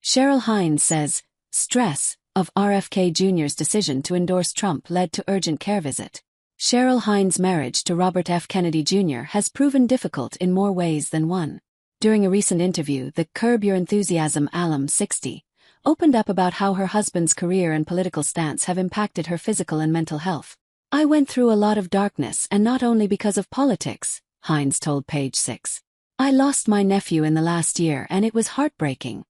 Cheryl Hines says, stress of RFK Jr.'s decision to endorse Trump led to urgent care visit. Cheryl Hines' marriage to Robert F. Kennedy Jr. has proven difficult in more ways than one. During a recent interview, the Curb Your Enthusiasm alum 60 opened up about how her husband's career and political stance have impacted her physical and mental health. "I went through a lot of darkness, and not only because of politics," Hines told Page 6. "I lost my nephew in the last year and it was heartbreaking.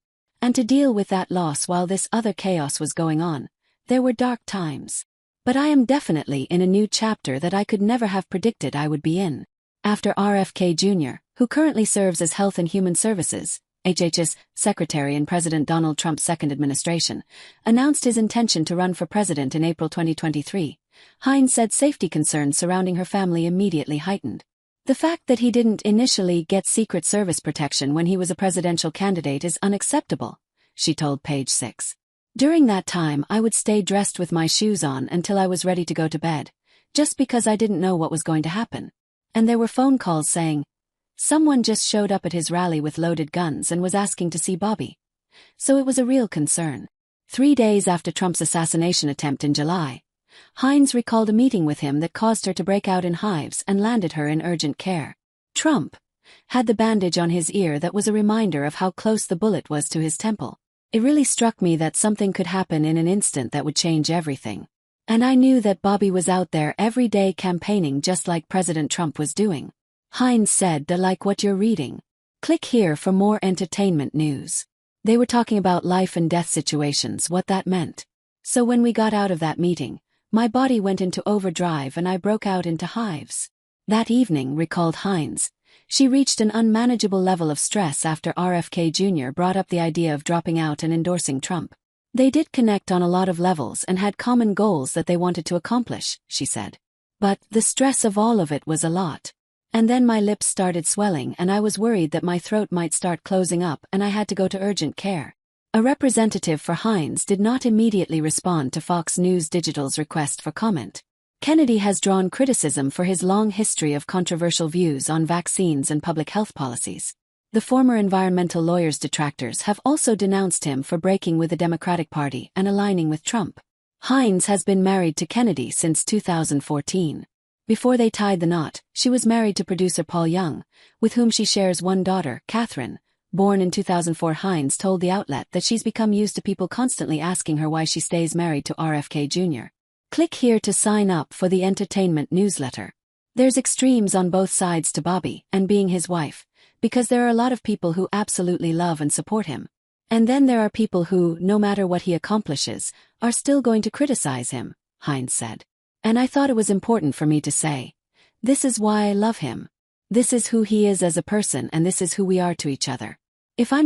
And to deal with that loss while this other chaos was going on, there were dark times. But I am definitely in a new chapter that I could never have predicted I would be in." After RFK Jr., who currently serves as Health and Human Services, HHS Secretary in President Donald Trump's second administration, announced his intention to run for president in April 2023, Hines said safety concerns surrounding her family immediately heightened. "The fact that he didn't initially get Secret Service protection when he was a presidential candidate is unacceptable," she told Page 6. "During that time I would stay dressed with my shoes on until I was ready to go to bed, just because I didn't know what was going to happen. And there were phone calls saying, someone just showed up at his rally with loaded guns and was asking to see Bobby. So it was a real concern." 3 days after Trump's assassination attempt in July, Hines recalled a meeting with him that caused her to break out in hives and landed her in urgent care. Trump had the bandage on his ear that was a reminder of how close the bullet was to his temple. "It really struck me that something could happen in an instant that would change everything. And I knew that Bobby was out there every day campaigning just like President Trump was doing." Hines said, "I like what you're reading. Click here for more entertainment news." They were talking about life and death situations, what that meant. "So when we got out of that meeting, my body went into overdrive and I broke out into hives." That evening, recalled Hines, she reached an unmanageable level of stress after RFK Jr. brought up the idea of dropping out and endorsing Trump. "They did connect on a lot of levels and had common goals that they wanted to accomplish," she said. "But the stress of all of it was a lot. And then my lips started swelling and I was worried that my throat might start closing up and I had to go to urgent care." A representative for Hines did not immediately respond to Fox News Digital's request for comment. Kennedy has drawn criticism for his long history of controversial views on vaccines and public health policies. The former environmental lawyer's detractors have also denounced him for breaking with the Democratic Party and aligning with Trump. Hines has been married to Kennedy since 2014. Before they tied the knot, she was married to producer Paul Young, with whom she shares one daughter, Catherine. Born in 2004, Hines told the outlet that she's become used to people constantly asking her why she stays married to RFK Jr. Click here to sign up for the entertainment newsletter. There's extremes on both sides to Bobby and being his wife, because there are a lot of people who absolutely love and support him. And then there are people who, no matter what he accomplishes, are still going to criticize him, Hines said. "And I thought it was important for me to say, this is why I love him. This is who he is as a person and this is who we are to each other. If I'm